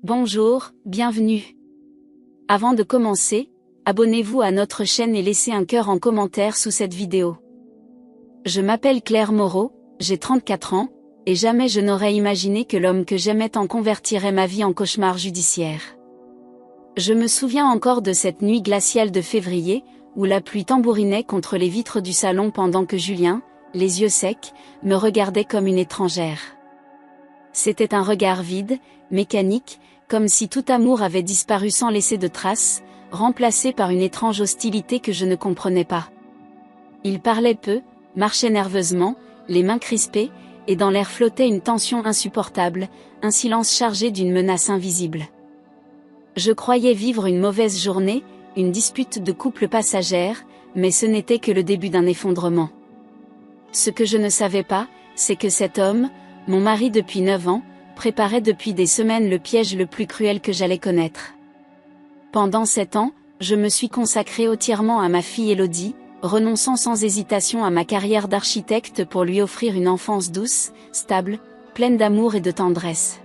Bonjour, bienvenue. Avant de commencer, abonnez-vous à notre chaîne et laissez un cœur en commentaire sous cette vidéo. Je m'appelle Claire Moreau, j'ai 34 ans, et jamais je n'aurais imaginé que l'homme que j'aimais tant convertirait ma vie en cauchemar judiciaire. Je me souviens encore de cette nuit glaciale de février, où la pluie tambourinait contre les vitres du salon pendant que Julien, les yeux secs, me regardait comme une étrangère. C'était un regard vide, mécanique, comme si tout amour avait disparu sans laisser de traces, remplacé par une étrange hostilité que je ne comprenais pas. Il parlait peu, marchait nerveusement, les mains crispées, et dans l'air flottait une tension insupportable, un silence chargé d'une menace invisible. Je croyais vivre une mauvaise journée, une dispute de couple passagère, mais ce n'était que le début d'un effondrement. Ce que je ne savais pas, c'est que cet homme, mon mari depuis 9 ans, préparait depuis des semaines le piège le plus cruel que j'allais connaître. Pendant 7 ans, je me suis consacrée entièrement à ma fille Élodie, renonçant sans hésitation à ma carrière d'architecte pour lui offrir une enfance douce, stable, pleine d'amour et de tendresse.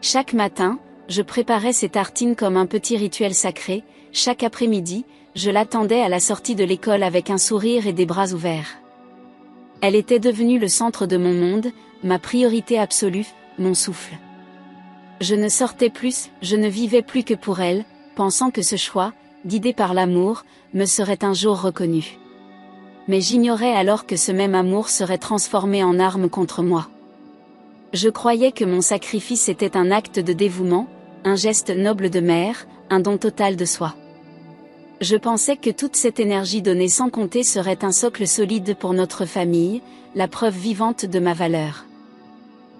Chaque matin, je préparais ses tartines comme un petit rituel sacré, chaque après-midi, je l'attendais à la sortie de l'école avec un sourire et des bras ouverts. Elle était devenue le centre de mon monde, ma priorité absolue, mon souffle. Je ne sortais plus, je ne vivais plus que pour elle, pensant que ce choix, guidé par l'amour, me serait un jour reconnu. Mais j'ignorais alors que ce même amour serait transformé en arme contre moi. Je croyais que mon sacrifice était un acte de dévouement, un geste noble de mère, un don total de soi. Je pensais que toute cette énergie donnée sans compter serait un socle solide pour notre famille, la preuve vivante de ma valeur.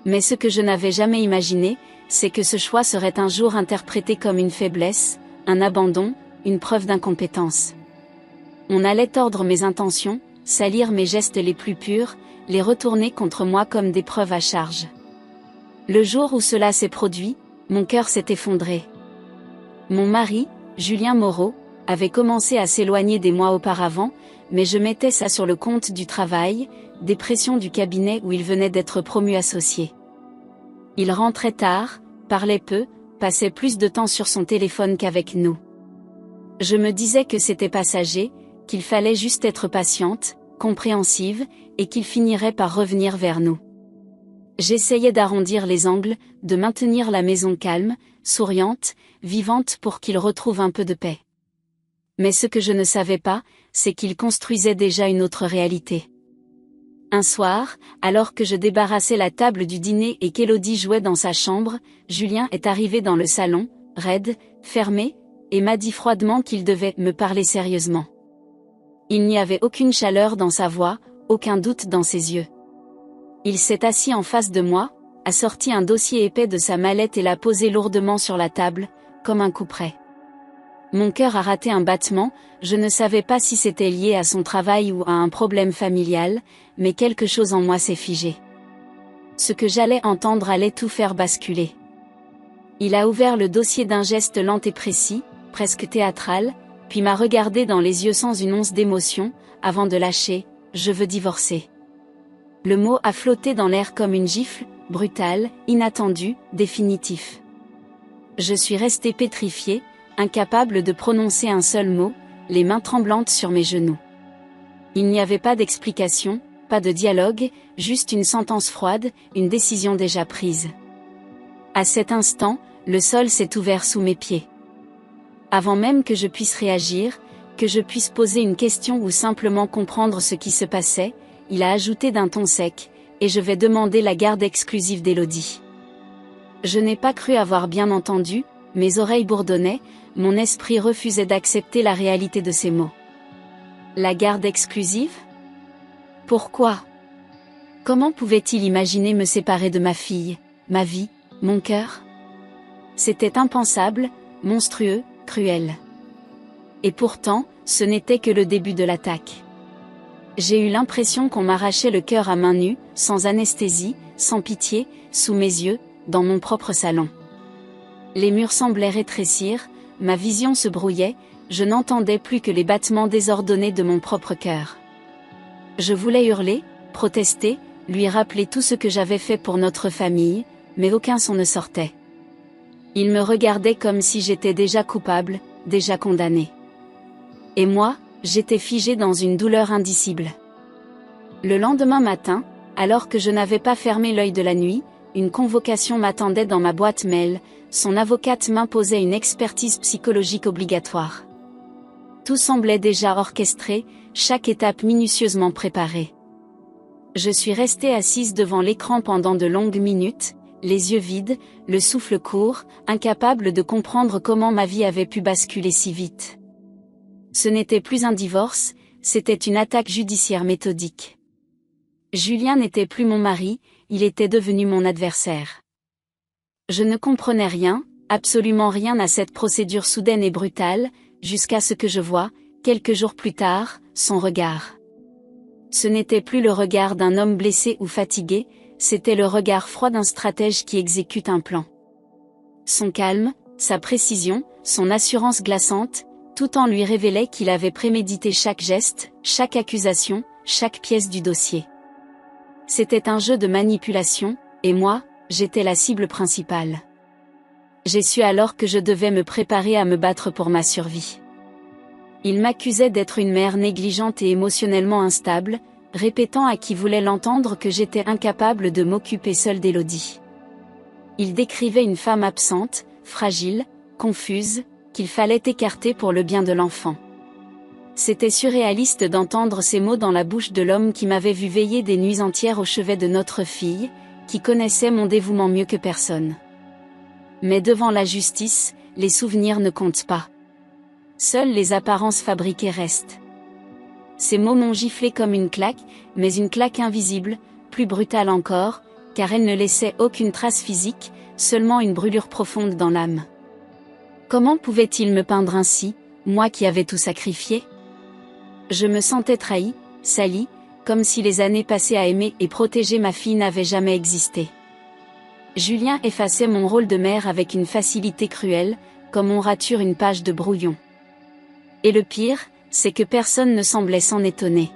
Mais ce que je n'avais jamais imaginé, c'est que ce choix serait un jour interprété comme une faiblesse, un abandon, une preuve d'incompétence. On allait tordre mes intentions, salir mes gestes les plus purs, les retourner contre moi comme des preuves à charge. Le jour où cela s'est produit, mon cœur s'est effondré. Mon mari, Julien Moreau, avait commencé à s'éloigner des mois auparavant, mais je mettais ça sur le compte du travail, des pressions du cabinet où il venait d'être promu associé. Il rentrait tard, parlait peu, passait plus de temps sur son téléphone qu'avec nous. Je me disais que c'était passager, qu'il fallait juste être patiente, compréhensive, et qu'il finirait par revenir vers nous. J'essayais d'arrondir les angles, de maintenir la maison calme, souriante, vivante pour qu'il retrouve un peu de paix. Mais ce que je ne savais pas, c'est qu'il construisait déjà une autre réalité. Un soir, alors que je débarrassais la table du dîner et qu'Élodie jouait dans sa chambre, Julien est arrivé dans le salon, raide, fermé, et m'a dit froidement qu'il devait me parler sérieusement. Il n'y avait aucune chaleur dans sa voix, aucun doute dans ses yeux. Il s'est assis en face de moi, a sorti un dossier épais de sa mallette et l'a posé lourdement sur la table, comme un couperet. Mon cœur a raté un battement, je ne savais pas si c'était lié à son travail ou à un problème familial, mais quelque chose en moi s'est figé. Ce que j'allais entendre allait tout faire basculer. Il a ouvert le dossier d'un geste lent et précis, presque théâtral, puis m'a regardé dans les yeux sans une once d'émotion, avant de lâcher « Je veux divorcer ». Le mot a flotté dans l'air comme une gifle, brutale, inattendue, définitif. Je suis restée pétrifiée, incapable de prononcer un seul mot, les mains tremblantes sur mes genoux. Il n'y avait pas d'explication, pas de dialogue, juste une sentence froide, une décision déjà prise. À cet instant, le sol s'est ouvert sous mes pieds. Avant même que je puisse réagir, que je puisse poser une question ou simplement comprendre ce qui se passait, il a ajouté d'un ton sec, « Et je vais demander la garde exclusive d'Élodie ». Je n'ai pas cru avoir bien entendu, mes oreilles bourdonnaient, mon esprit refusait d'accepter la réalité de ces mots. La garde exclusive ? Pourquoi ? Comment pouvait-il imaginer me séparer de ma fille, ma vie, mon cœur ? C'était impensable, monstrueux, cruel. Et pourtant, ce n'était que le début de l'attaque. J'ai eu l'impression qu'on m'arrachait le cœur à main nue, sans anesthésie, sans pitié, sous mes yeux, dans mon propre salon. Les murs semblaient rétrécir, ma vision se brouillait, je n'entendais plus que les battements désordonnés de mon propre cœur. Je voulais hurler, protester, lui rappeler tout ce que j'avais fait pour notre famille, mais aucun son ne sortait. Il me regardait comme si j'étais déjà coupable, déjà condamné. Et moi, j'étais figé dans une douleur indicible. Le lendemain matin, alors que je n'avais pas fermé l'œil de la nuit, une convocation m'attendait dans ma boîte mail, son avocate m'imposait une expertise psychologique obligatoire. Tout semblait déjà orchestré, chaque étape minutieusement préparée. Je suis restée assise devant l'écran pendant de longues minutes, les yeux vides, le souffle court, incapable de comprendre comment ma vie avait pu basculer si vite. Ce n'était plus un divorce, c'était une attaque judiciaire méthodique. Julien n'était plus mon mari, il était devenu mon adversaire. Je ne comprenais rien, absolument rien à cette procédure soudaine et brutale, jusqu'à ce que je voie, quelques jours plus tard, son regard. Ce n'était plus le regard d'un homme blessé ou fatigué, c'était le regard froid d'un stratège qui exécute un plan. Son calme, sa précision, son assurance glaçante, tout en lui révélait qu'il avait prémédité chaque geste, chaque accusation, chaque pièce du dossier. C'était un jeu de manipulation, et moi, j'étais la cible principale. J'ai su alors que je devais me préparer à me battre pour ma survie. Il m'accusait d'être une mère négligente et émotionnellement instable, répétant à qui voulait l'entendre que j'étais incapable de m'occuper seule d'Élodie. Il décrivait une femme absente, fragile, confuse, qu'il fallait écarter pour le bien de l'enfant. C'était surréaliste d'entendre ces mots dans la bouche de l'homme qui m'avait vu veiller des nuits entières au chevet de notre fille, qui connaissait mon dévouement mieux que personne. Mais devant la justice, les souvenirs ne comptent pas. Seules les apparences fabriquées restent. Ces mots m'ont giflé comme une claque, mais une claque invisible, plus brutale encore, car elle ne laissait aucune trace physique, seulement une brûlure profonde dans l'âme. Comment pouvait-il me peindre ainsi, moi qui avais tout sacrifié ? Je me sentais trahie, salie, comme si les années passées à aimer et protéger ma fille n'avaient jamais existé. Julien effaçait mon rôle de mère avec une facilité cruelle, comme on rature une page de brouillon. Et le pire, c'est que personne ne semblait s'en étonner.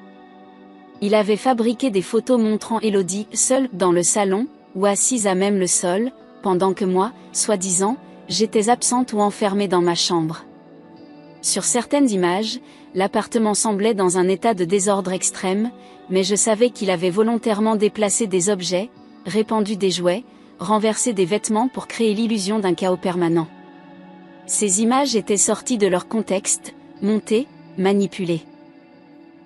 Il avait fabriqué des photos montrant Élodie seule dans le salon, ou assise à même le sol, pendant que moi, soi-disant, j'étais absente ou enfermée dans ma chambre. Sur certaines images, l'appartement semblait dans un état de désordre extrême, mais je savais qu'il avait volontairement déplacé des objets, répandu des jouets, renversé des vêtements pour créer l'illusion d'un chaos permanent. Ces images étaient sorties de leur contexte, montées, manipulées.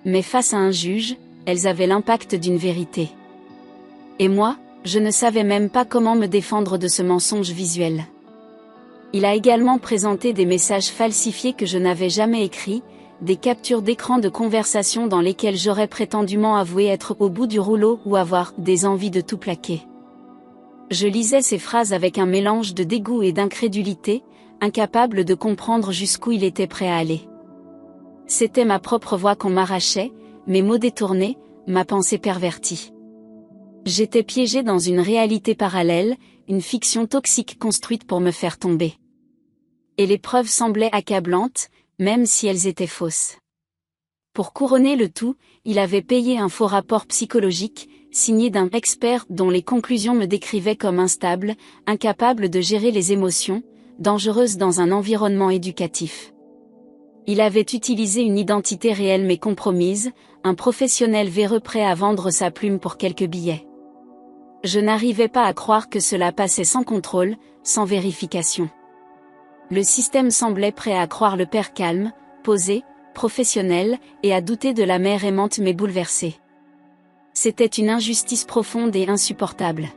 Mais face à un juge, elles avaient l'impact d'une vérité. Et moi, je ne savais même pas comment me défendre de ce mensonge visuel. Il a également présenté des messages falsifiés que je n'avais jamais écrits, des captures d'écran de conversations dans lesquelles j'aurais prétendument avoué être au bout du rouleau ou avoir des envies de tout plaquer. Je lisais ces phrases avec un mélange de dégoût et d'incrédulité, incapable de comprendre jusqu'où il était prêt à aller. C'était ma propre voix qu'on m'arrachait, mes mots détournés, ma pensée pervertie. J'étais piégée dans une réalité parallèle, une fiction toxique construite pour me faire tomber. Et les preuves semblaient accablantes, même si elles étaient fausses. Pour couronner le tout, il avait payé un faux rapport psychologique, signé d'un expert dont les conclusions me décrivaient comme instable, incapable de gérer les émotions, dangereuse dans un environnement éducatif. Il avait utilisé une identité réelle mais compromise, un professionnel véreux prêt à vendre sa plume pour quelques billets. Je n'arrivais pas à croire que cela passait sans contrôle, sans vérification. Le système semblait prêt à croire le père calme, posé, professionnel, et à douter de la mère aimante mais bouleversée. C'était une injustice profonde et insupportable.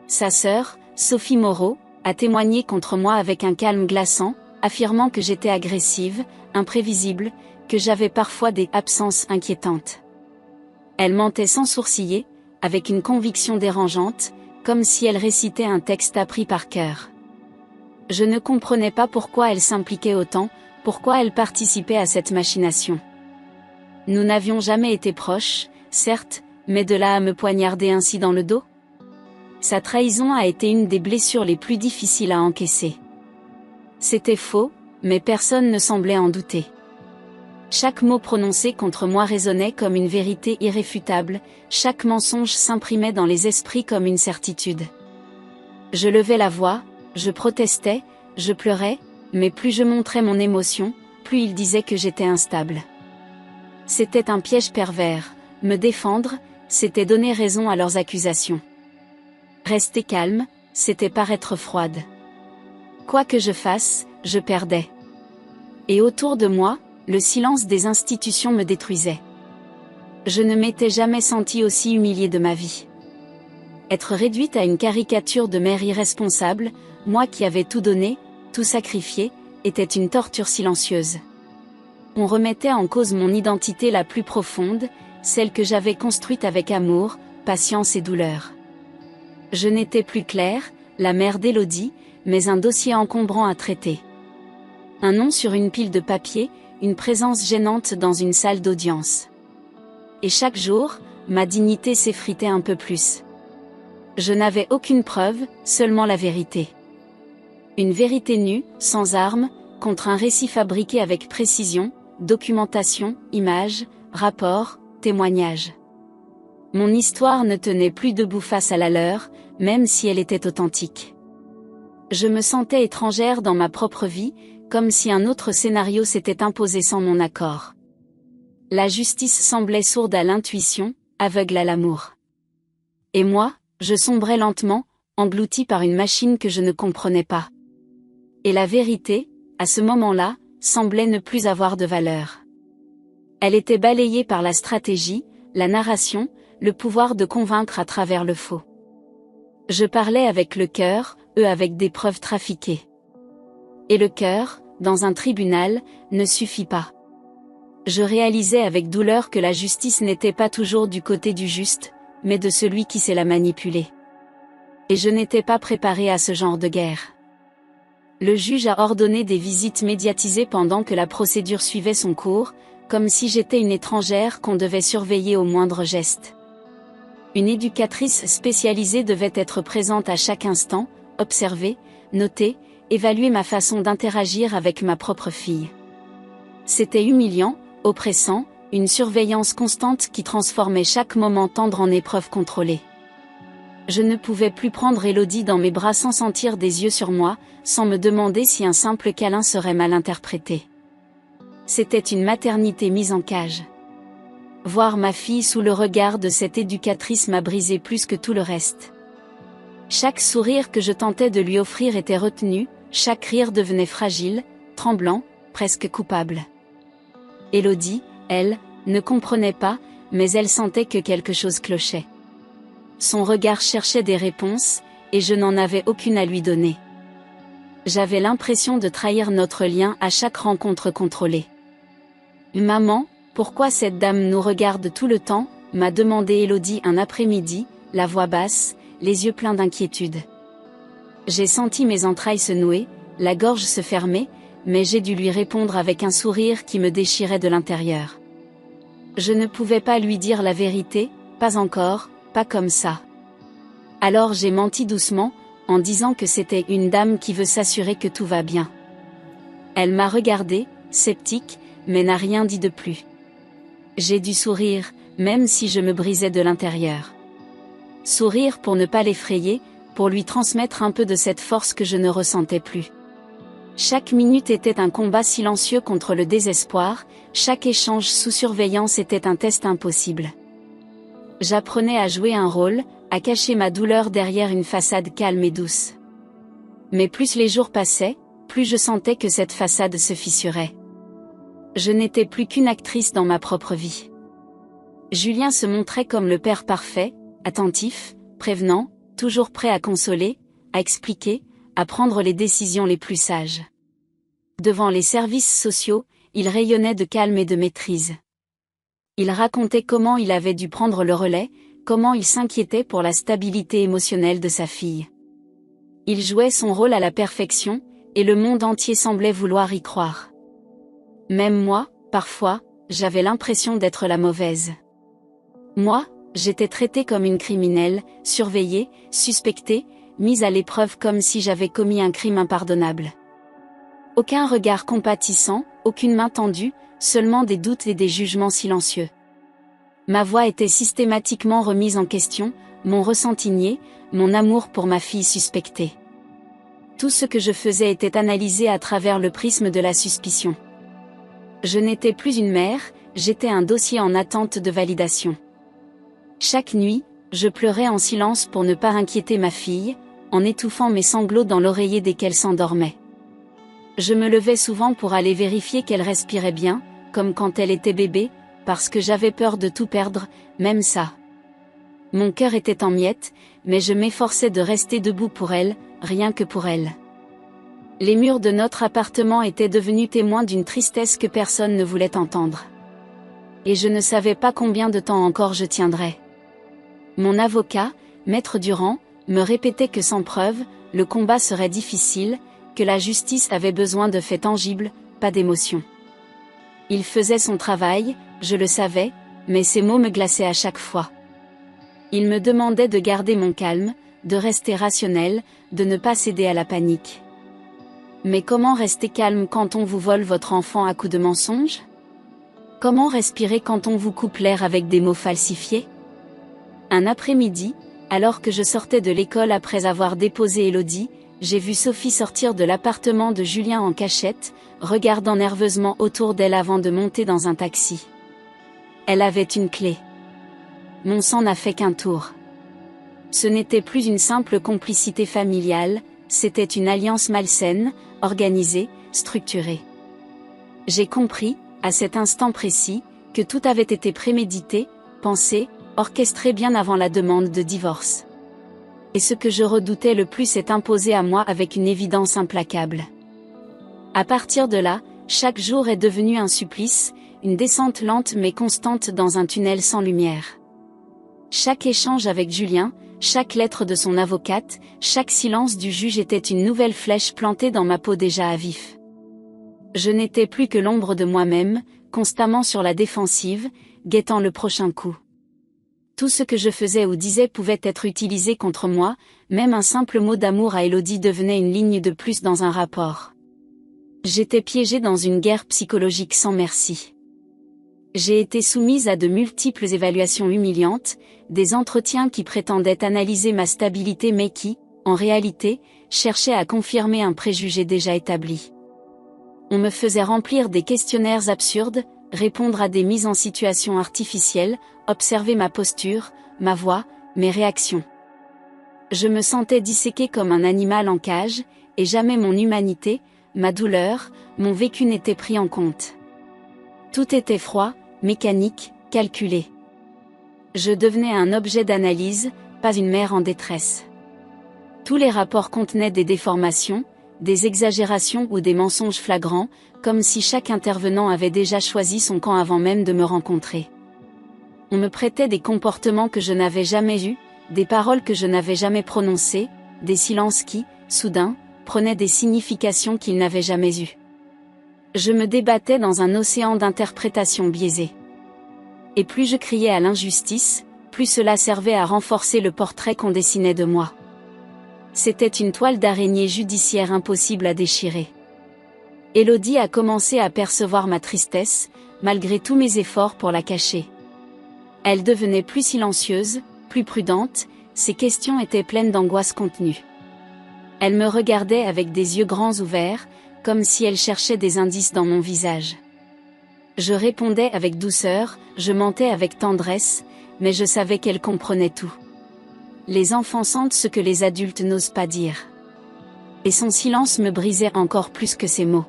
Sa sœur, Sophie Moreau, a témoigné contre moi avec un calme glaçant, affirmant que j'étais agressive, imprévisible, que j'avais parfois des absences inquiétantes. Elle mentait sans sourciller, avec une conviction dérangeante, comme si elle récitait un texte appris par cœur. Je ne comprenais pas pourquoi elle s'impliquait autant, pourquoi elle participait à cette machination. Nous n'avions jamais été proches, certes, mais de là à me poignarder ainsi dans le dos ? Sa trahison a été une des blessures les plus difficiles à encaisser. C'était faux, mais personne ne semblait en douter. Chaque mot prononcé contre moi résonnait comme une vérité irréfutable, chaque mensonge s'imprimait dans les esprits comme une certitude. Je levai la voix, Je protestais, je pleurais, mais plus je montrais mon émotion, plus il disait que j'étais instable. C'était un piège pervers, me défendre, c'était donner raison à leurs accusations. Rester calme, c'était paraître froide. Quoi que je fasse, je perdais. Et autour de moi, le silence des institutions me détruisait. Je ne m'étais jamais sentie aussi humiliée de ma vie. Être réduite à une caricature de mère irresponsable, moi qui avais tout donné, tout sacrifié, était une torture silencieuse. On remettait en cause mon identité la plus profonde, celle que j'avais construite avec amour, patience et douleur. Je n'étais plus Claire, la mère d'Élodie, mais un dossier encombrant à traiter. Un nom sur une pile de papier, une présence gênante dans une salle d'audience. Et chaque jour, ma dignité s'effritait un peu plus. Je n'avais aucune preuve, seulement la vérité. Une vérité nue, sans armes, contre un récit fabriqué avec précision, documentation, images, rapports, témoignages. Mon histoire ne tenait plus debout face à la leur, même si elle était authentique. Je me sentais étrangère dans ma propre vie, comme si un autre scénario s'était imposé sans mon accord. La justice semblait sourde à l'intuition, aveugle à l'amour. Et moi, je sombrais lentement, engloutie par une machine que je ne comprenais pas. Et la vérité, à ce moment-là, semblait ne plus avoir de valeur. Elle était balayée par la stratégie, la narration, le pouvoir de convaincre à travers le faux. Je parlais avec le cœur, eux avec des preuves trafiquées. Et le cœur, dans un tribunal, ne suffit pas. Je réalisais avec douleur que la justice n'était pas toujours du côté du juste, mais de celui qui sait la manipuler. Et je n'étais pas préparée à ce genre de guerre. Le juge a ordonné des visites médiatisées pendant que la procédure suivait son cours, comme si j'étais une étrangère qu'on devait surveiller au moindre geste. Une éducatrice spécialisée devait être présente à chaque instant, observer, noter, évaluer ma façon d'interagir avec ma propre fille. C'était humiliant, oppressant, une surveillance constante qui transformait chaque moment tendre en épreuve contrôlée. Je ne pouvais plus prendre Élodie dans mes bras sans sentir des yeux sur moi, sans me demander si un simple câlin serait mal interprété. C'était une maternité mise en cage. Voir ma fille sous le regard de cette éducatrice m'a brisé plus que tout le reste. Chaque sourire que je tentais de lui offrir était retenu, chaque rire devenait fragile, tremblant, presque coupable. Élodie, elle, ne comprenait pas, mais elle sentait que quelque chose clochait. Son regard cherchait des réponses, et je n'en avais aucune à lui donner. J'avais l'impression de trahir notre lien à chaque rencontre contrôlée. « Maman, pourquoi cette dame nous regarde tout le temps ?» m'a demandé Élodie un après-midi, la voix basse, les yeux pleins d'inquiétude. J'ai senti mes entrailles se nouer, la gorge se fermer, mais j'ai dû lui répondre avec un sourire qui me déchirait de l'intérieur. Je ne pouvais pas lui dire la vérité, pas encore, pas comme ça. Alors j'ai menti doucement, en disant que c'était une dame qui veut s'assurer que tout va bien. Elle m'a regardé, sceptique, mais n'a rien dit de plus. J'ai dû sourire, même si je me brisais de l'intérieur. Sourire pour ne pas l'effrayer, pour lui transmettre un peu de cette force que je ne ressentais plus. Chaque minute était un combat silencieux contre le désespoir, chaque échange sous surveillance était un test impossible. J'apprenais à jouer un rôle, à cacher ma douleur derrière une façade calme et douce. Mais plus les jours passaient, plus je sentais que cette façade se fissurait. Je n'étais plus qu'une actrice dans ma propre vie. Julien se montrait comme le père parfait, attentif, prévenant, toujours prêt à consoler, à expliquer, à prendre les décisions les plus sages. Devant les services sociaux, il rayonnait de calme et de maîtrise. Il racontait comment il avait dû prendre le relais, comment il s'inquiétait pour la stabilité émotionnelle de sa fille. Il jouait son rôle à la perfection, et le monde entier semblait vouloir y croire. Même moi, parfois, j'avais l'impression d'être la mauvaise. Moi, j'étais traitée comme une criminelle, surveillée, suspectée, mise à l'épreuve comme si j'avais commis un crime impardonnable. Aucun regard compatissant, aucune main tendue, seulement des doutes et des jugements silencieux. Ma voix était systématiquement remise en question, mon ressenti nié, mon amour pour ma fille suspecté. Tout ce que je faisais était analysé à travers le prisme de la suspicion. Je n'étais plus une mère, j'étais un dossier en attente de validation. Chaque nuit, je pleurais en silence pour ne pas inquiéter ma fille, en étouffant mes sanglots dans l'oreiller dès qu'elle s'endormait. Je me levais souvent pour aller vérifier qu'elle respirait bien, comme quand elle était bébé, parce que j'avais peur de tout perdre, même ça. Mon cœur était en miettes, mais je m'efforçais de rester debout pour elle, rien que pour elle. Les murs de notre appartement étaient devenus témoins d'une tristesse que personne ne voulait entendre. Et je ne savais pas combien de temps encore je tiendrais. Mon avocat, Maître Durand, me répétait que sans preuve, le combat serait difficile, que la justice avait besoin de faits tangibles, pas d'émotions. Il faisait son travail, je le savais, mais ses mots me glaçaient à chaque fois. Il me demandait de garder mon calme, de rester rationnel, de ne pas céder à la panique. Mais comment rester calme quand on vous vole votre enfant à coups de mensonges? Comment respirer quand on vous coupe l'air avec des mots falsifiés? Un après-midi, alors que je sortais de l'école après avoir déposé Élodie, j'ai vu Sophie sortir de l'appartement de Julien en cachette, regardant nerveusement autour d'elle avant de monter dans un taxi. Elle avait une clé. Mon sang n'a fait qu'un tour. Ce n'était plus une simple complicité familiale, c'était une alliance malsaine, organisée, structurée. J'ai compris, à cet instant précis, que tout avait été prémédité, pensé, orchestré bien avant la demande de divorce. Et ce que je redoutais le plus s'est imposé à moi avec une évidence implacable. À partir de là, chaque jour est devenu un supplice, une descente lente mais constante dans un tunnel sans lumière. Chaque échange avec Julien, chaque lettre de son avocate, chaque silence du juge était une nouvelle flèche plantée dans ma peau déjà à vif. Je n'étais plus que l'ombre de moi-même, constamment sur la défensive, guettant le prochain coup. Tout ce que je faisais ou disais pouvait être utilisé contre moi, même un simple mot d'amour à Élodie devenait une ligne de plus dans un rapport. J'étais piégée dans une guerre psychologique sans merci. J'ai été soumise à de multiples évaluations humiliantes, des entretiens qui prétendaient analyser ma stabilité mais qui, en réalité, cherchaient à confirmer un préjugé déjà établi. On me faisait remplir des questionnaires absurdes, répondre à des mises en situation artificielles, observer ma posture, ma voix, mes réactions. Je me sentais disséquée comme un animal en cage, et jamais mon humanité, ma douleur, mon vécu n'étaient pris en compte. Tout était froid, mécanique, calculé. Je devenais un objet d'analyse, pas une mère en détresse. Tous les rapports contenaient des déformations, des exagérations ou des mensonges flagrants, comme si chaque intervenant avait déjà choisi son camp avant même de me rencontrer. On me prêtait des comportements que je n'avais jamais eus, des paroles que je n'avais jamais prononcées, des silences qui, soudain, prenaient des significations qu'ils n'avaient jamais eues. Je me débattais dans un océan d'interprétations biaisées. Et plus je criais à l'injustice, plus cela servait à renforcer le portrait qu'on dessinait de moi. C'était une toile d'araignée judiciaire impossible à déchirer. Élodie a commencé à percevoir ma tristesse, malgré tous mes efforts pour la cacher. Elle devenait plus silencieuse, plus prudente, ses questions étaient pleines d'angoisse contenue. Elle me regardait avec des yeux grands ouverts, comme si elle cherchait des indices dans mon visage. Je répondais avec douceur, je mentais avec tendresse, mais je savais qu'elle comprenait tout. Les enfants sentent ce que les adultes n'osent pas dire. Et son silence me brisait encore plus que ses mots.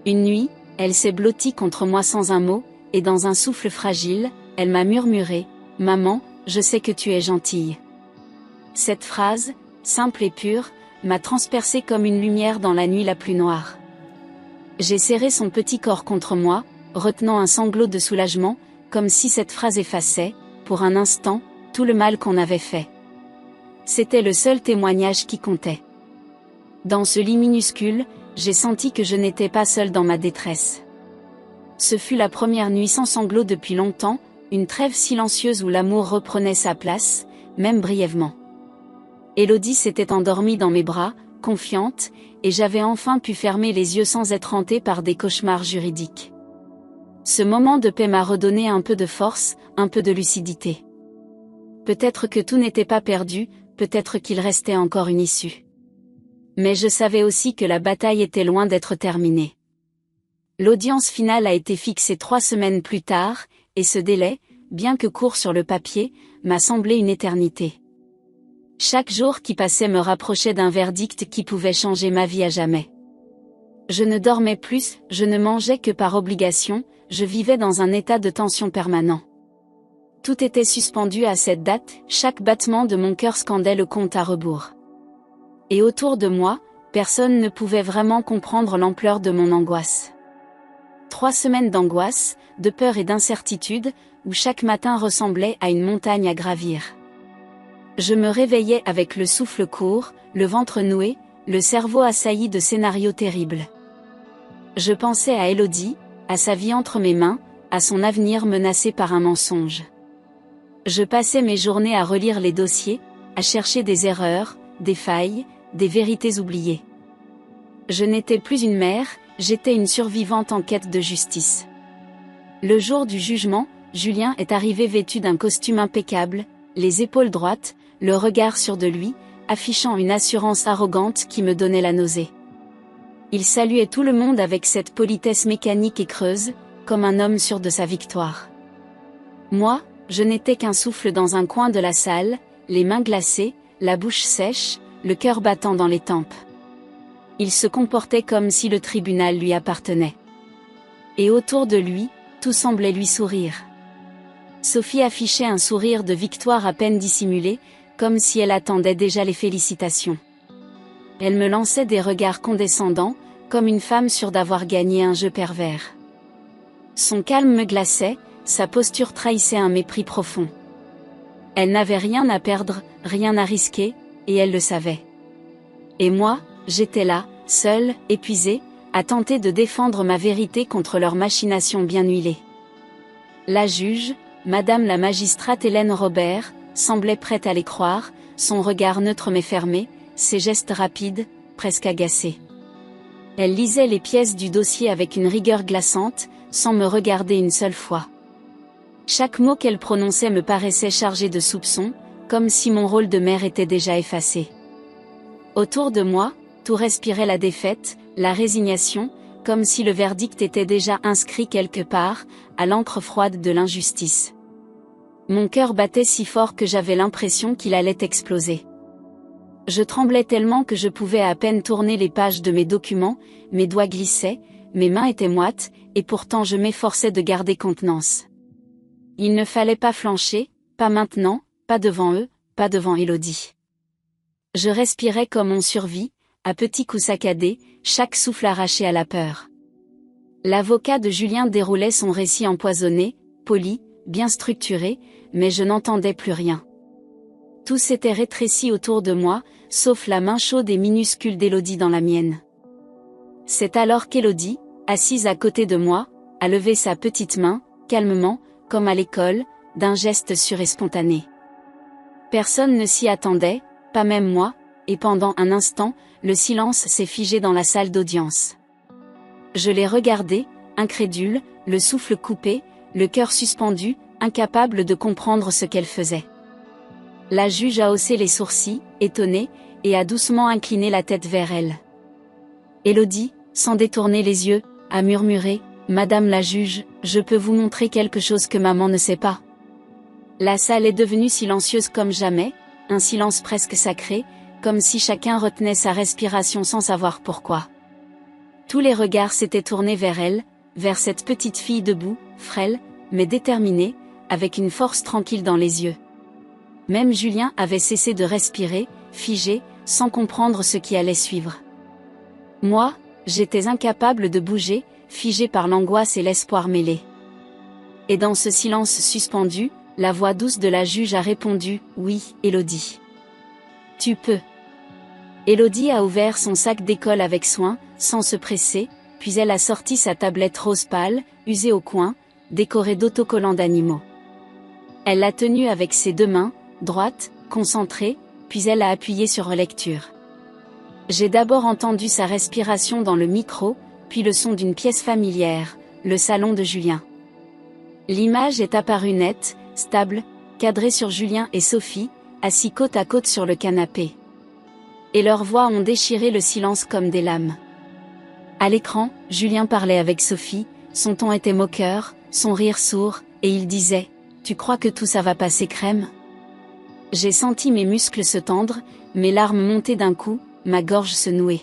Une nuit, elle s'est blottie contre moi sans un mot, et dans un souffle fragile, elle m'a murmuré « Maman, je sais que tu es gentille ». Cette phrase, simple et pure, m'a transpercée comme une lumière dans la nuit la plus noire. J'ai serré son petit corps contre moi, retenant un sanglot de soulagement, comme si cette phrase effaçait, pour un instant, tout le mal qu'on avait fait. C'était le seul témoignage qui comptait. Dans ce lit minuscule, j'ai senti que je n'étais pas seule dans ma détresse. Ce fut la première nuit sans sanglots depuis longtemps, une trêve silencieuse où l'amour reprenait sa place, même brièvement. Élodie s'était endormie dans mes bras, confiante, et j'avais enfin pu fermer les yeux sans être hantée par des cauchemars juridiques. Ce moment de paix m'a redonné un peu de force, un peu de lucidité. Peut-être que tout n'était pas perdu, peut-être qu'il restait encore une issue. Mais je savais aussi que la bataille était loin d'être terminée. L'audience finale a été fixée 3 semaines plus tard, et ce délai, bien que court sur le papier, m'a semblé une éternité. Chaque jour qui passait me rapprochait d'un verdict qui pouvait changer ma vie à jamais. Je ne dormais plus, je ne mangeais que par obligation, je vivais dans un état de tension permanent. Tout était suspendu à cette date, chaque battement de mon cœur scandait le compte à rebours. Et autour de moi, personne ne pouvait vraiment comprendre l'ampleur de mon angoisse. 3 semaines d'angoisse, de peur et d'incertitude, où chaque matin ressemblait à une montagne à gravir. Je me réveillais avec le souffle court, le ventre noué, le cerveau assailli de scénarios terribles. Je pensais à Élodie, à sa vie entre mes mains, à son avenir menacé par un mensonge. Je passais mes journées à relire les dossiers, à chercher des erreurs, des failles, des vérités oubliées. Je n'étais plus une mère, j'étais une survivante en quête de justice. Le jour du jugement, Julien est arrivé vêtu d'un costume impeccable, les épaules droites, le regard sûr de lui, affichant une assurance arrogante qui me donnait la nausée. Il saluait tout le monde avec cette politesse mécanique et creuse, comme un homme sûr de sa victoire. Moi, je n'étais qu'un souffle dans un coin de la salle, les mains glacées, la bouche sèche, le cœur battant dans les tempes. Il se comportait comme si le tribunal lui appartenait. Et autour de lui, tout semblait lui sourire. Sophie affichait un sourire de victoire à peine dissimulé, comme si elle attendait déjà les félicitations. Elle me lançait des regards condescendants, comme une femme sûre d'avoir gagné un jeu pervers. Son calme me glaçait, sa posture trahissait un mépris profond. Elle n'avait rien à perdre, rien à risquer, et elle le savait. Et moi, j'étais là, seule, épuisée, à tenter de défendre ma vérité contre leurs machinations bien huilées. La juge, Madame la magistrate Hélène Robert, semblait prête à les croire, son regard neutre mais fermé, ses gestes rapides, presque agacés. Elle lisait les pièces du dossier avec une rigueur glaçante, sans me regarder une seule fois. Chaque mot qu'elle prononçait me paraissait chargé de soupçons, comme si mon rôle de mère était déjà effacé. Autour de moi, tout respirait la défaite, la résignation, comme si le verdict était déjà inscrit quelque part, à l'encre froide de l'injustice. Mon cœur battait si fort que j'avais l'impression qu'il allait exploser. Je tremblais tellement que je pouvais à peine tourner les pages de mes documents, mes doigts glissaient, mes mains étaient moites, et pourtant je m'efforçais de garder contenance. Il ne fallait pas flancher, pas maintenant, pas devant eux, pas devant Élodie. Je respirais comme on survit, à petits coups saccadés, chaque souffle arraché à la peur. L'avocat de Julien déroulait son récit empoisonné, poli, bien structuré, mais je n'entendais plus rien. Tout s'était rétréci autour de moi, sauf la main chaude et minuscule d'Élodie dans la mienne. C'est alors qu'Élodie, assise à côté de moi, a levé sa petite main, calmement, comme à l'école, d'un geste sûr et spontané. Personne ne s'y attendait, pas même moi, et pendant un instant, le silence s'est figé dans la salle d'audience. Je l'ai regardée, incrédule, le souffle coupé, le cœur suspendu, incapable de comprendre ce qu'elle faisait. La juge a haussé les sourcils, étonnée, et a doucement incliné la tête vers elle. Élodie, sans détourner les yeux, a murmuré, « Madame la juge, je peux vous montrer quelque chose que maman ne sait pas. » La salle est devenue silencieuse comme jamais, un silence presque sacré, comme si chacun retenait sa respiration sans savoir pourquoi. Tous les regards s'étaient tournés vers elle, vers cette petite fille debout, frêle, mais déterminée, avec une force tranquille dans les yeux. Même Julien avait cessé de respirer, figé, sans comprendre ce qui allait suivre. Moi, j'étais incapable de bouger, figé par l'angoisse et l'espoir mêlés. Et dans ce silence suspendu, la voix douce de la juge a répondu, « Oui, Élodie. Tu peux. » Élodie a ouvert son sac d'école avec soin, sans se presser, puis elle a sorti sa tablette rose pâle, usée au coin, décorée d'autocollants d'animaux. Elle l'a tenue avec ses 2 mains, droite, concentrée, puis elle a appuyé sur relecture. J'ai d'abord entendu sa respiration dans le micro, puis le son d'une pièce familière, le salon de Julien. L'image est apparue nette, stable, cadrée sur Julien et Sophie, assis côte à côte sur le canapé. Et leurs voix ont déchiré le silence comme des lames. À l'écran, Julien parlait avec Sophie, son ton était moqueur, son rire sourd, et il disait « Tu crois que tout ça va passer crème ?» J'ai senti mes muscles se tendre, mes larmes monter d'un coup, ma gorge se nouer.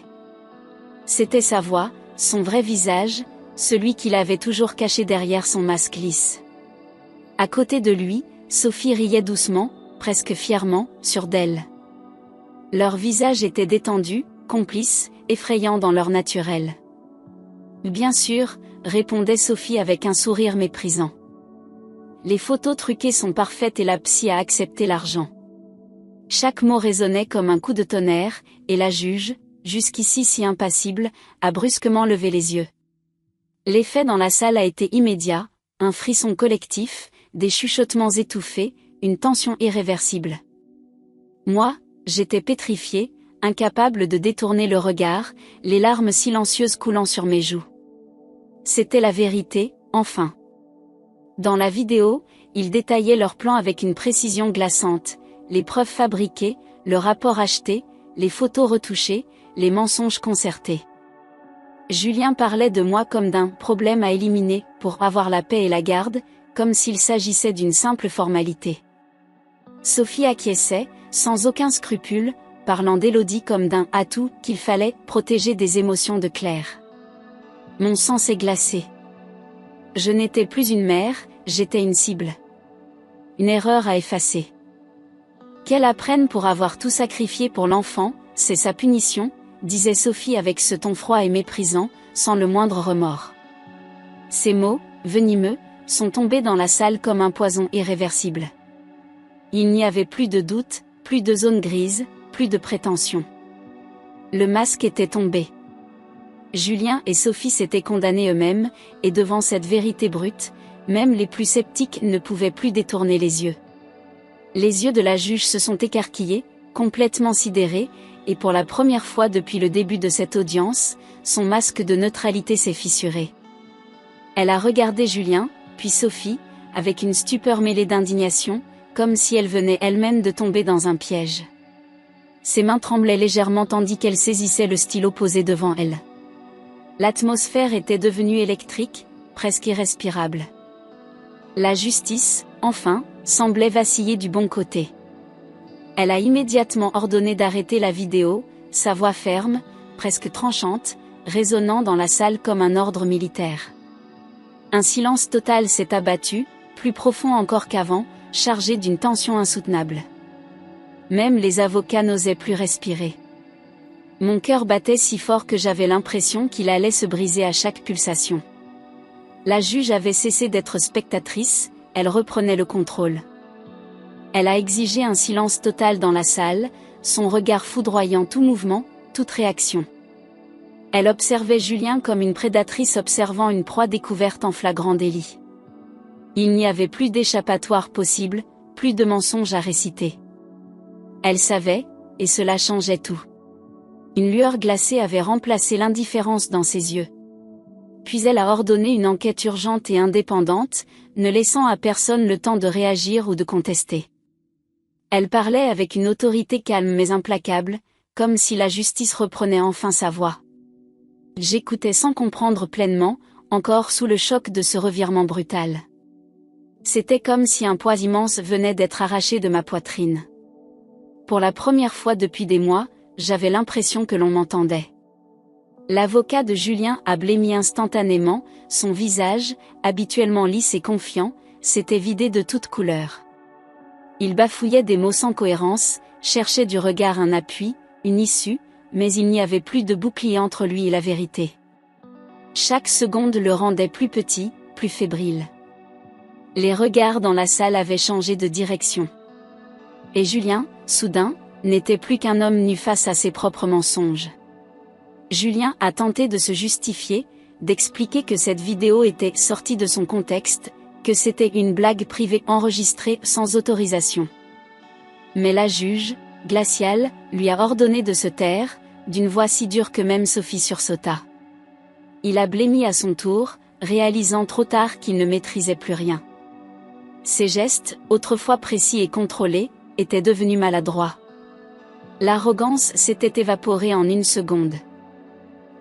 C'était sa voix, son vrai visage, celui qu'il avait toujours caché derrière son masque lisse. À côté de lui, Sophie riait doucement, presque fièrement, sûre d'elle. Leurs visages étaient détendus, complices, effrayants dans leur naturel. Bien sûr, répondait Sophie avec un sourire méprisant. Les photos truquées sont parfaites et la psy a accepté l'argent. Chaque mot résonnait comme un coup de tonnerre, et la juge, jusqu'ici si impassible, a brusquement levé les yeux. L'effet dans la salle a été immédiat, un frisson collectif, des chuchotements étouffés, une tension irréversible. Moi, j'étais pétrifiée, incapable de détourner le regard, les larmes silencieuses coulant sur mes joues. C'était la vérité, enfin. Dans la vidéo, ils détaillaient leur plan avec une précision glaçante, les preuves fabriquées, le rapport acheté, les photos retouchées, les mensonges concertés. Julien parlait de moi comme d'un problème à éliminer pour avoir la paix et la garde, comme s'il s'agissait d'une simple formalité. Sophie acquiesçait, sans aucun scrupule, parlant d'Élodie comme d'un atout qu'il fallait protéger des émotions de Claire. Mon sang s'est glacé. Je n'étais plus une mère, j'étais une cible. Une erreur à effacer. Qu'elle apprenne pour avoir tout sacrifié pour l'enfant, c'est sa punition, disait Sophie avec ce ton froid et méprisant, sans le moindre remords. Ces mots, venimeux, sont tombés dans la salle comme un poison irréversible. Il n'y avait plus de doute, plus de zone grise, plus de prétention. Le masque était tombé. Julien et Sophie s'étaient condamnés eux-mêmes, et devant cette vérité brute, même les plus sceptiques ne pouvaient plus détourner les yeux. Les yeux de la juge se sont écarquillés, complètement sidérés, et pour la première fois depuis le début de cette audience, son masque de neutralité s'est fissuré. Elle a regardé Julien, puis Sophie, avec une stupeur mêlée d'indignation, comme si elle venait elle-même de tomber dans un piège. Ses mains tremblaient légèrement tandis qu'elle saisissait le stylo posé devant elle. L'atmosphère était devenue électrique, presque irrespirable. La justice, enfin, semblait vaciller du bon côté. Elle a immédiatement ordonné d'arrêter la vidéo, sa voix ferme, presque tranchante, résonnant dans la salle comme un ordre militaire. Un silence total s'est abattu, plus profond encore qu'avant, chargé d'une tension insoutenable. Même les avocats n'osaient plus respirer. Mon cœur battait si fort que j'avais l'impression qu'il allait se briser à chaque pulsation. La juge avait cessé d'être spectatrice, elle reprenait le contrôle. Elle a exigé un silence total dans la salle, son regard foudroyant tout mouvement, toute réaction. Elle observait Julien comme une prédatrice observant une proie découverte en flagrant délit. Il n'y avait plus d'échappatoire possible, plus de mensonges à réciter. Elle savait, et cela changeait tout. Une lueur glacée avait remplacé l'indifférence dans ses yeux. Puis elle a ordonné une enquête urgente et indépendante, ne laissant à personne le temps de réagir ou de contester. Elle parlait avec une autorité calme mais implacable, comme si la justice reprenait enfin sa voix. J'écoutais sans comprendre pleinement, encore sous le choc de ce revirement brutal. C'était comme si un poids immense venait d'être arraché de ma poitrine. Pour la première fois depuis des mois, j'avais l'impression que l'on m'entendait. L'avocat de Julien a blêmi instantanément, son visage, habituellement lisse et confiant, s'était vidé de toute couleur. Il bafouillait des mots sans cohérence, cherchait du regard un appui, une issue, mais il n'y avait plus de bouclier entre lui et la vérité. Chaque seconde le rendait plus petit, plus fébrile. Les regards dans la salle avaient changé de direction. Et Julien, soudain, n'était plus qu'un homme nu face à ses propres mensonges. Julien a tenté de se justifier, d'expliquer que cette vidéo était sortie de son contexte, que c'était une blague privée enregistrée sans autorisation. Mais la juge, glaciale, lui a ordonné de se taire, d'une voix si dure que même Sophie sursauta. Il a blêmi à son tour, réalisant trop tard qu'il ne maîtrisait plus rien. Ses gestes, autrefois précis et contrôlés, étaient devenus maladroits. L'arrogance s'était évaporée en une seconde.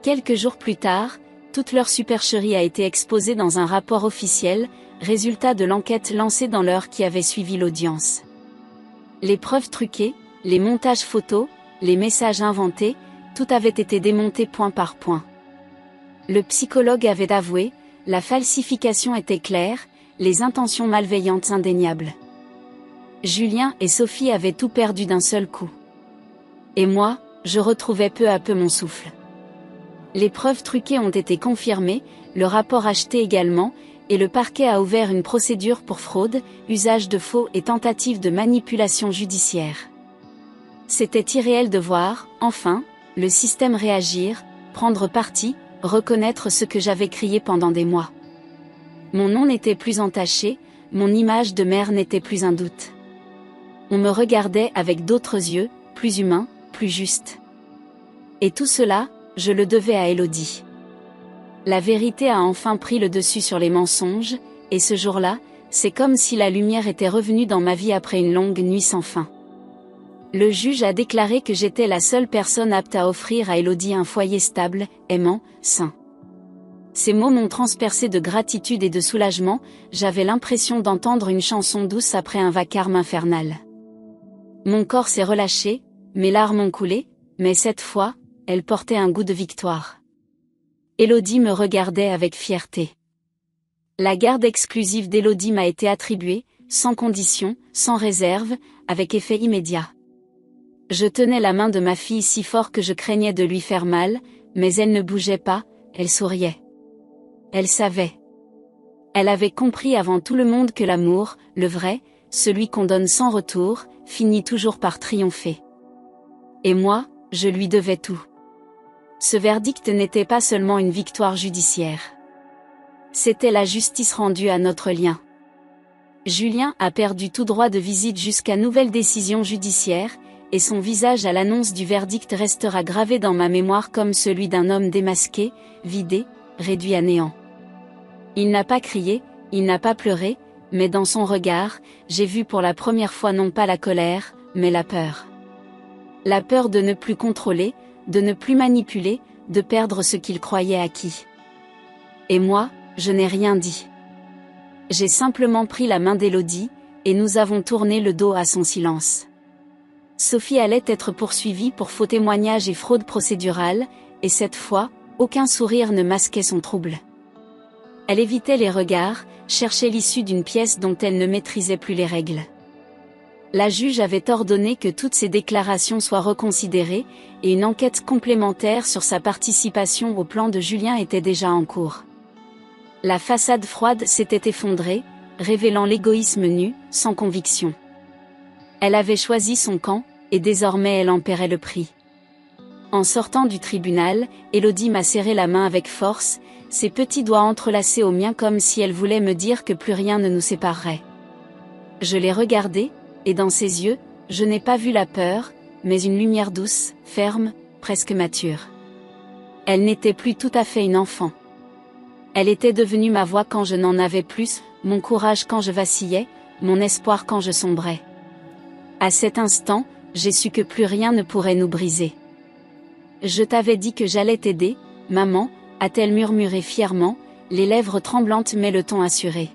Quelques jours plus tard, toute leur supercherie a été exposée dans un rapport officiel, résultat de l'enquête lancée dans l'heure qui avait suivi l'audience. Les preuves truquées, les montages photos, les messages inventés, tout avait été démonté point par point. Le psychologue avait avoué, la falsification était claire, les intentions malveillantes indéniables. Julien et Sophie avaient tout perdu d'un seul coup. Et moi, je retrouvais peu à peu mon souffle. Les preuves truquées ont été confirmées, le rapport acheté également, et le parquet a ouvert une procédure pour fraude, usage de faux et tentative de manipulation judiciaire. C'était irréel de voir, enfin, le système réagir, prendre parti, reconnaître ce que j'avais crié pendant des mois. Mon nom n'était plus entaché, mon image de mère n'était plus un doute. On me regardait avec d'autres yeux, plus humains, plus justes. Et tout cela, je le devais à Élodie. La vérité a enfin pris le dessus sur les mensonges, et ce jour-là, c'est comme si la lumière était revenue dans ma vie après une longue nuit sans fin. Le juge a déclaré que j'étais la seule personne apte à offrir à Élodie un foyer stable, aimant, sain. Ces mots m'ont transpercé de gratitude et de soulagement, j'avais l'impression d'entendre une chanson douce après un vacarme infernal. Mon corps s'est relâché, mes larmes ont coulé, mais cette fois, elles portaient un goût de victoire. Élodie me regardait avec fierté. La garde exclusive d'Élodie m'a été attribuée, sans condition, sans réserve, avec effet immédiat. Je tenais la main de ma fille si fort que je craignais de lui faire mal, mais elle ne bougeait pas, elle souriait. Elle savait. Elle avait compris avant tout le monde que l'amour, le vrai, celui qu'on donne sans retour, finit toujours par triompher. Et moi, je lui devais tout. Ce verdict n'était pas seulement une victoire judiciaire. C'était la justice rendue à notre lien. Julien a perdu tout droit de visite jusqu'à nouvelle décision judiciaire, et son visage à l'annonce du verdict restera gravé dans ma mémoire comme celui d'un homme démasqué, vidé, réduit à néant. Il n'a pas crié, il n'a pas pleuré, mais dans son regard, j'ai vu pour la première fois non pas la colère, mais la peur. La peur de ne plus contrôler, de ne plus manipuler, de perdre ce qu'il croyait acquis. Et moi, je n'ai rien dit. J'ai simplement pris la main d'Élodie, et nous avons tourné le dos à son silence. Sophie allait être poursuivie pour faux témoignages et fraude procédurale, et cette fois, aucun sourire ne masquait son trouble. Elle évitait les regards, cherchait l'issue d'une pièce dont elle ne maîtrisait plus les règles. La juge avait ordonné que toutes ces déclarations soient reconsidérées, et une enquête complémentaire sur sa participation au plan de Julien était déjà en cours. La façade froide s'était effondrée, révélant l'égoïsme nu, sans conviction. Elle avait choisi son camp, et désormais elle en paierait le prix. En sortant du tribunal, Élodie m'a serré la main avec force, ses petits doigts entrelacés aux miens comme si elle voulait me dire que plus rien ne nous séparerait. Je l'ai regardée, et dans ses yeux, je n'ai pas vu la peur, mais une lumière douce, ferme, presque mature. Elle n'était plus tout à fait une enfant. Elle était devenue ma voix quand je n'en avais plus, mon courage quand je vacillais, mon espoir quand je sombrais. À cet instant, j'ai su que plus rien ne pourrait nous briser. Je t'avais dit que j'allais t'aider, maman, a-t-elle murmuré fièrement, les lèvres tremblantes mais le ton assuré.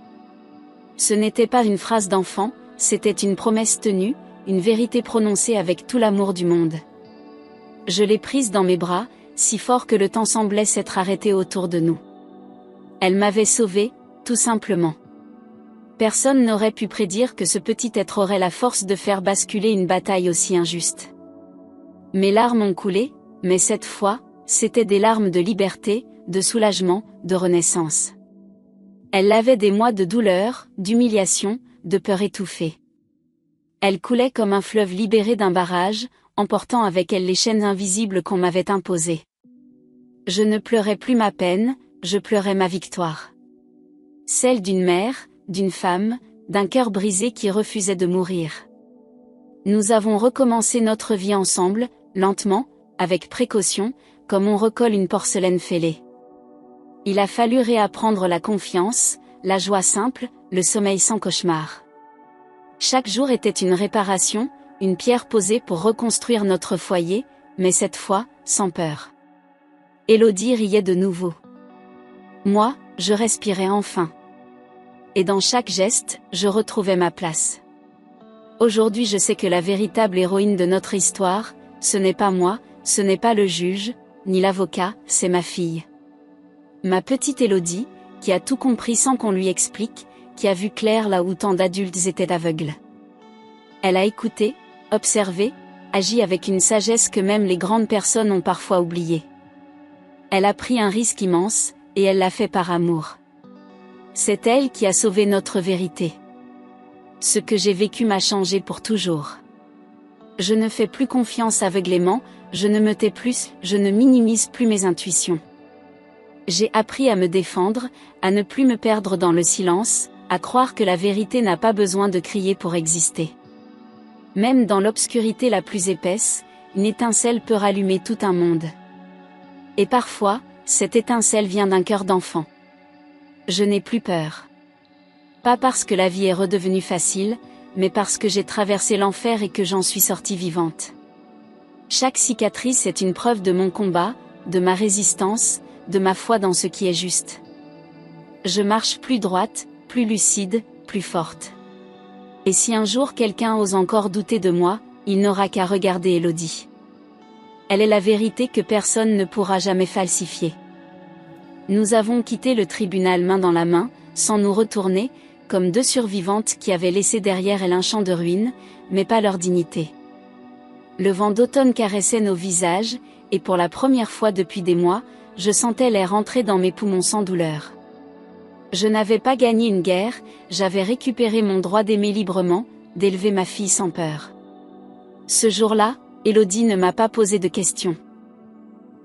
Ce n'était pas une phrase d'enfant, c'était une promesse tenue, une vérité prononcée avec tout l'amour du monde. Je l'ai prise dans mes bras, si fort que le temps semblait s'être arrêté autour de nous. Elle m'avait sauvée, tout simplement. Personne n'aurait pu prédire que ce petit être aurait la force de faire basculer une bataille aussi injuste. Mes larmes ont coulé, mais cette fois, c'étaient des larmes de liberté, de soulagement, de renaissance. Elle lavait des mois de douleur, d'humiliation, de peur étouffée. Elle coulait comme un fleuve libéré d'un barrage, emportant avec elle les chaînes invisibles qu'on m'avait imposées. Je ne pleurais plus ma peine, je pleurais ma victoire. Celle d'une mère, d'une femme, d'un cœur brisé qui refusait de mourir. Nous avons recommencé notre vie ensemble, lentement, avec précaution, comme on recolle une porcelaine fêlée. Il a fallu réapprendre la confiance, la joie simple, le sommeil sans cauchemar. Chaque jour était une réparation, une pierre posée pour reconstruire notre foyer, mais cette fois, sans peur. Élodie riait de nouveau. Moi, je respirais enfin. Et dans chaque geste, je retrouvais ma place. Aujourd'hui, je sais que la véritable héroïne de notre histoire, ce n'est pas moi, ce n'est pas le juge, ni l'avocat, c'est ma fille. Ma petite Élodie, qui a tout compris sans qu'on lui explique, qui a vu clair là où tant d'adultes étaient aveugles. Elle a écouté, observé, agi avec une sagesse que même les grandes personnes ont parfois oubliée. Elle a pris un risque immense, et elle l'a fait par amour. C'est elle qui a sauvé notre vérité. Ce que j'ai vécu m'a changé pour toujours. Je ne fais plus confiance aveuglément, je ne me tais plus, je ne minimise plus mes intuitions. J'ai appris à me défendre, à ne plus me perdre dans le silence, à croire que la vérité n'a pas besoin de crier pour exister. Même dans l'obscurité la plus épaisse, une étincelle peut rallumer tout un monde. Et parfois, cette étincelle vient d'un cœur d'enfant. Je n'ai plus peur. Pas parce que la vie est redevenue facile, mais parce que j'ai traversé l'enfer et que j'en suis sortie vivante. Chaque cicatrice est une preuve de mon combat, de ma résistance, de ma foi dans ce qui est juste. Je marche plus droite, plus lucide, plus forte. Et si un jour quelqu'un ose encore douter de moi, il n'aura qu'à regarder Élodie. Elle est la vérité que personne ne pourra jamais falsifier. Nous avons quitté le tribunal main dans la main, sans nous retourner, comme deux survivantes qui avaient laissé derrière elles un champ de ruines, mais pas leur dignité. Le vent d'automne caressait nos visages, et pour la première fois depuis des mois, je sentais l'air entrer dans mes poumons sans douleur. Je n'avais pas gagné une guerre, j'avais récupéré mon droit d'aimer librement, d'élever ma fille sans peur. Ce jour-là, Élodie ne m'a pas posé de questions.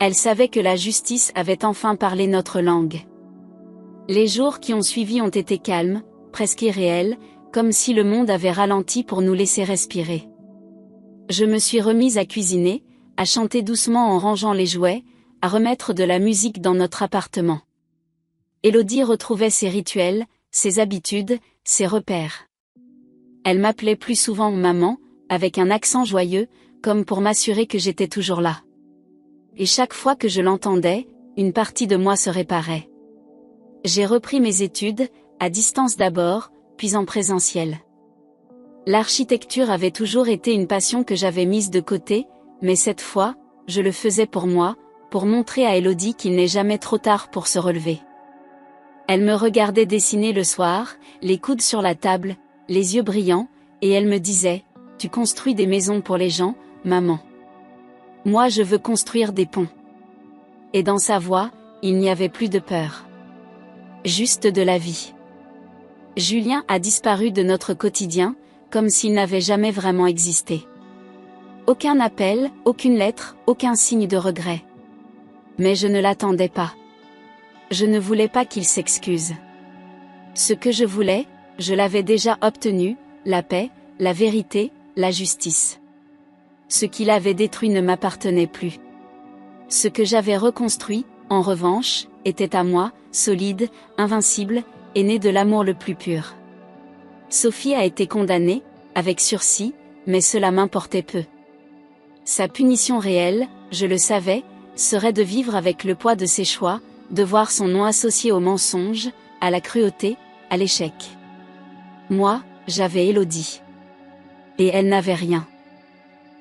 Elle savait que la justice avait enfin parlé notre langue. Les jours qui ont suivi ont été calmes, presque irréels, comme si le monde avait ralenti pour nous laisser respirer. Je me suis remise à cuisiner, à chanter doucement en rangeant les jouets, à remettre de la musique dans notre appartement. Élodie retrouvait ses rituels, ses habitudes, ses repères. Elle m'appelait plus souvent maman, avec un accent joyeux, comme pour m'assurer que j'étais toujours là. Et chaque fois que je l'entendais, une partie de moi se réparait. J'ai repris mes études, à distance d'abord, puis en présentiel. L'architecture avait toujours été une passion que j'avais mise de côté, mais cette fois, je le faisais pour moi, pour montrer à Élodie qu'il n'est jamais trop tard pour se relever. Elle me regardait dessiner le soir, les coudes sur la table, les yeux brillants, et elle me disait « Tu construis des maisons pour les gens, maman. Moi je veux construire des ponts. » Et dans sa voix, il n'y avait plus de peur. Juste de la vie. Julien a disparu de notre quotidien, comme s'il n'avait jamais vraiment existé. Aucun appel, aucune lettre, aucun signe de regret. Mais je ne l'attendais pas. Je ne voulais pas qu'il s'excuse. Ce que je voulais, je l'avais déjà obtenu, la paix, la vérité, la justice. Ce qu'il avait détruit ne m'appartenait plus. Ce que j'avais reconstruit, en revanche, était à moi, solide, invincible, et né de l'amour le plus pur. Sophie a été condamnée, avec sursis, mais cela m'importait peu. Sa punition réelle, je le savais, serait de vivre avec le poids de ses choix, de voir son nom associé au mensonge, à la cruauté, à l'échec. Moi, j'avais Élodie. Et elle n'avait rien.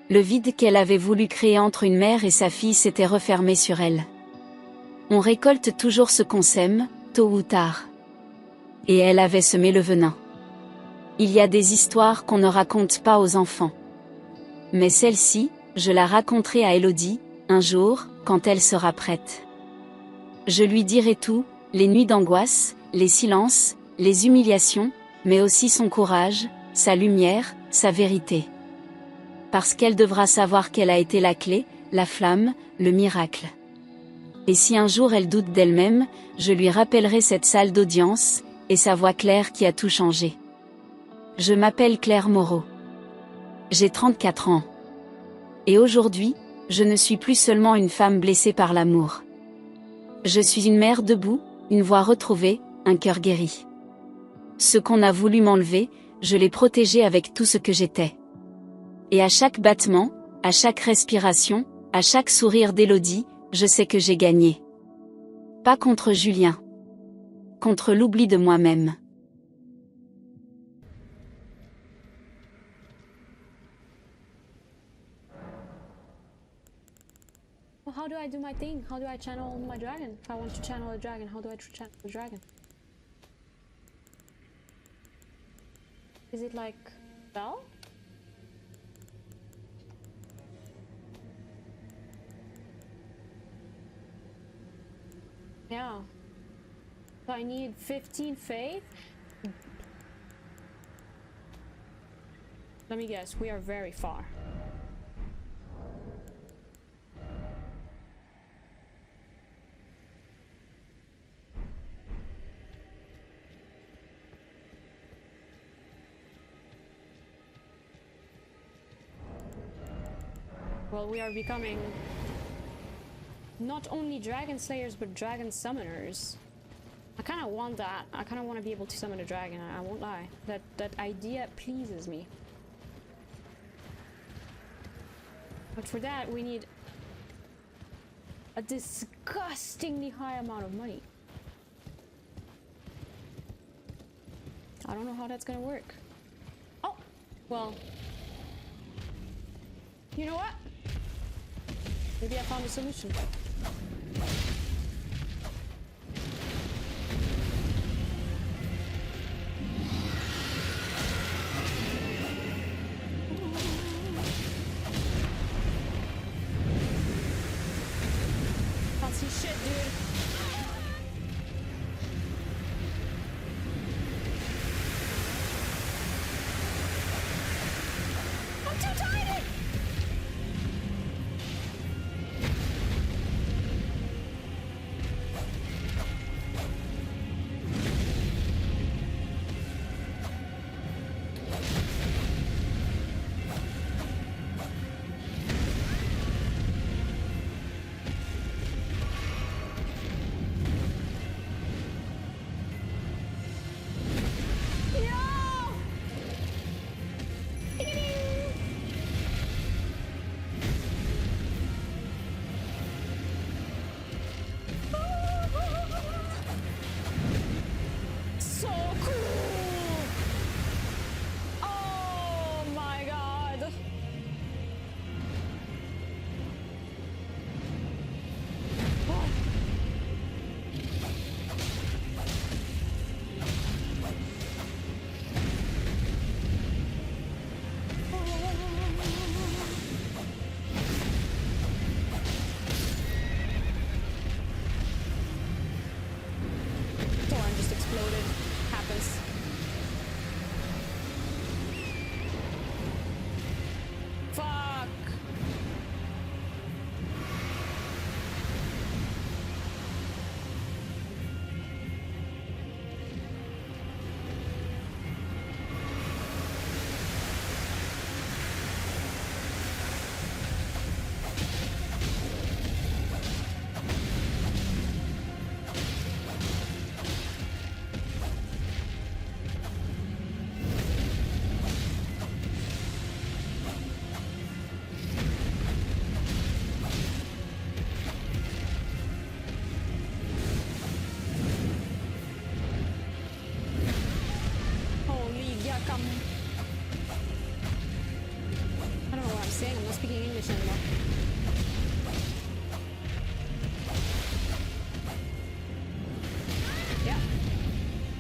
Le vide qu'elle avait voulu créer entre une mère et sa fille s'était refermé sur elle. On récolte toujours ce qu'on sème, tôt ou tard. Et elle avait semé le venin. Il y a des histoires qu'on ne raconte pas aux enfants. Mais celle-ci, je la raconterai à Élodie, un jour, quand elle sera prête. Je lui dirai tout, les nuits d'angoisse, les silences, les humiliations, mais aussi son courage, sa lumière, sa vérité. Parce qu'elle devra savoir qu'elle a été la clé, la flamme, le miracle. Et si un jour elle doute d'elle-même, je lui rappellerai cette salle d'audience, et sa voix claire qui a tout changé. Je m'appelle Claire Moreau. J'ai 34 ans. Et aujourd'hui, je ne suis plus seulement une femme blessée par l'amour. Je suis une mère debout, une voix retrouvée, un cœur guéri. Ce qu'on a voulu m'enlever, je l'ai protégé avec tout ce que j'étais. Et à chaque battement, à chaque respiration, à chaque sourire d'Élodie, je sais que j'ai gagné. Pas contre Julien. Contre l'oubli de moi-même. Well, how do I do my thing? How do I channel my dragon? If I want to channel a dragon, how do I channel a dragon? Is it like spell? Yeah. So I need 15 faith. Let me guess, we are very far. Well, we are becoming not only dragon slayers, but dragon summoners. I kind of want that. I kind of want to be able to summon a dragon. I won't lie. That idea pleases me. But for that, we need a disgustingly high amount of money. I don't know how that's gonna work. Oh, well, you know what? Maybe I found a solution. Can't see shit, dude. I'm too tiny! So cool! Oh my god! Thorn just exploded. Happens. Fuck! Holy yakam. I don't know what I'm saying. I'm not speaking English anymore. Yeah.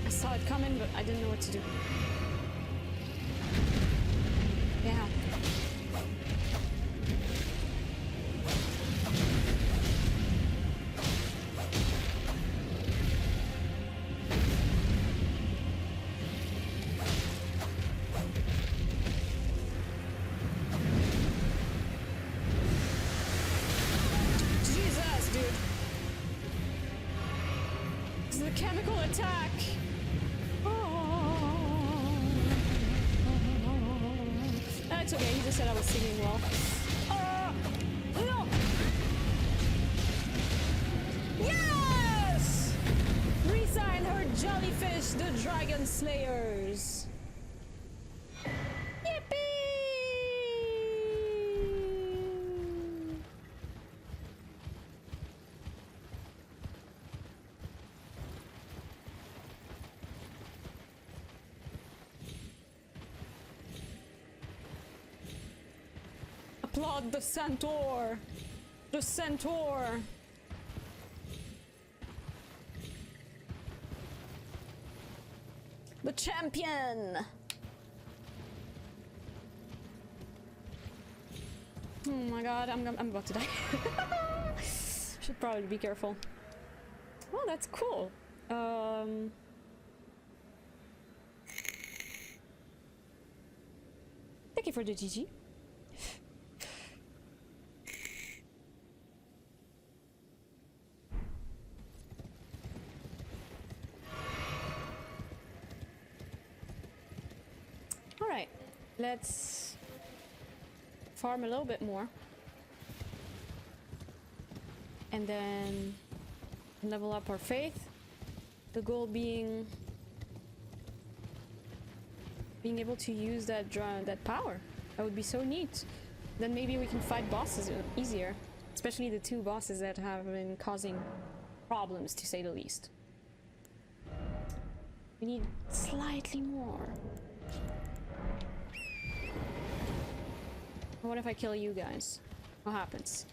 I saw it coming, but I didn't know what to do. Yeah. Jesus, dude. This is a chemical attack. That's okay. He just said I was singing well. No. Yes! Resign her jellyfish, the dragon slayers. Yippee! Applaud the centaur! The centaur! The champion! Oh my god, I'm about to die. Should probably be careful. Oh, that's cool. Thank you for the GG. Alright, let's farm a little bit more. And then level up our faith. The goal being able to use that power. That would be so neat. Then maybe we can fight bosses easier. Especially the two bosses that have been causing problems, to say the least. We need slightly more. What if I kill you guys? What happens?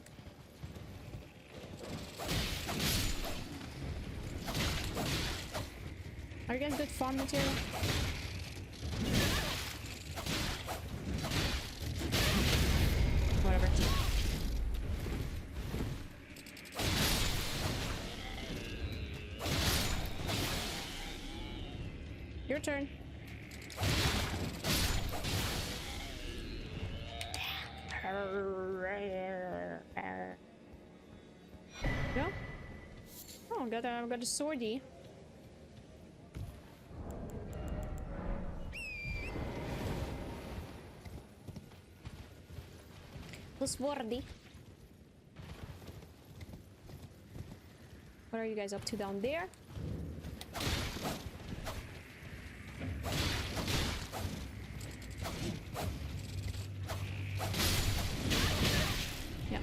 Are you guys good farm material? Whatever. Your turn. No? Oh, I've got a swordy. The swordy. What are you guys up to down there? Yeah.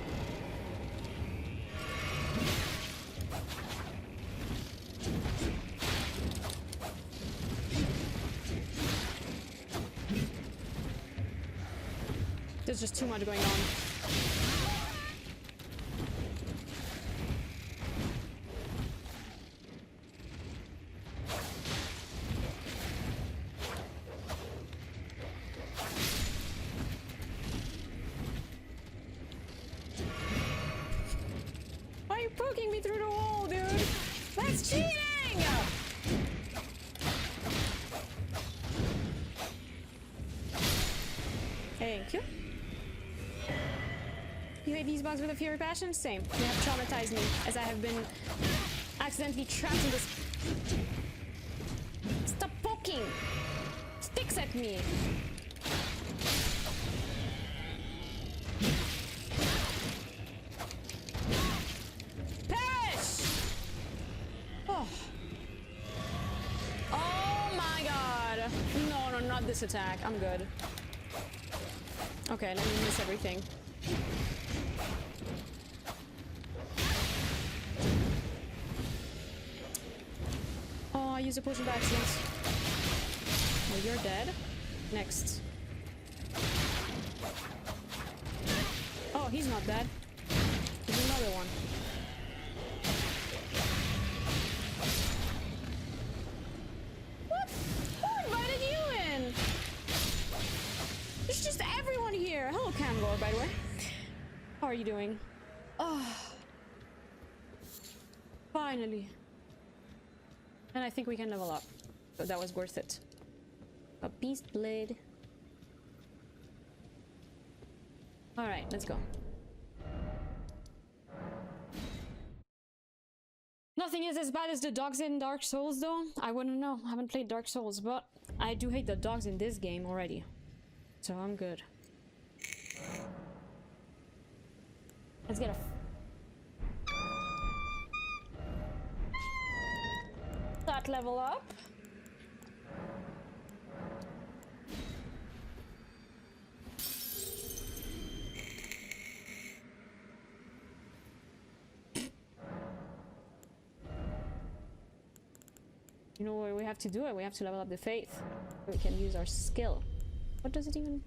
There's just too much going on. Why are you poking me through the wall, dude? That's cheating! Thank you. You hate these bugs with a fury passion? Same. They have traumatized me, as I have been accidentally trapped in this. Stop poking! Sticks at me! Perish! Oh. Oh my god! No, not this attack. I'm good. Okay, let me miss everything. Oh, I used a potion by accident. Oh, you're dead. Next. Oh, he's not dead. There's another one. What? Who invited you in? There's just everyone here. Hello, Kangor, by the way. How are you doing? Oh. Finally. And I think we can level up. So that was worth it. A beast blade. Alright, let's go. Nothing is as bad as the dogs in Dark Souls, though. I wouldn't know. I haven't played Dark Souls, but I do hate the dogs in this game already. So I'm good. Let's get a... that level up. You know what we have to do? We have to level up the faith so we can use our skill. What does it even...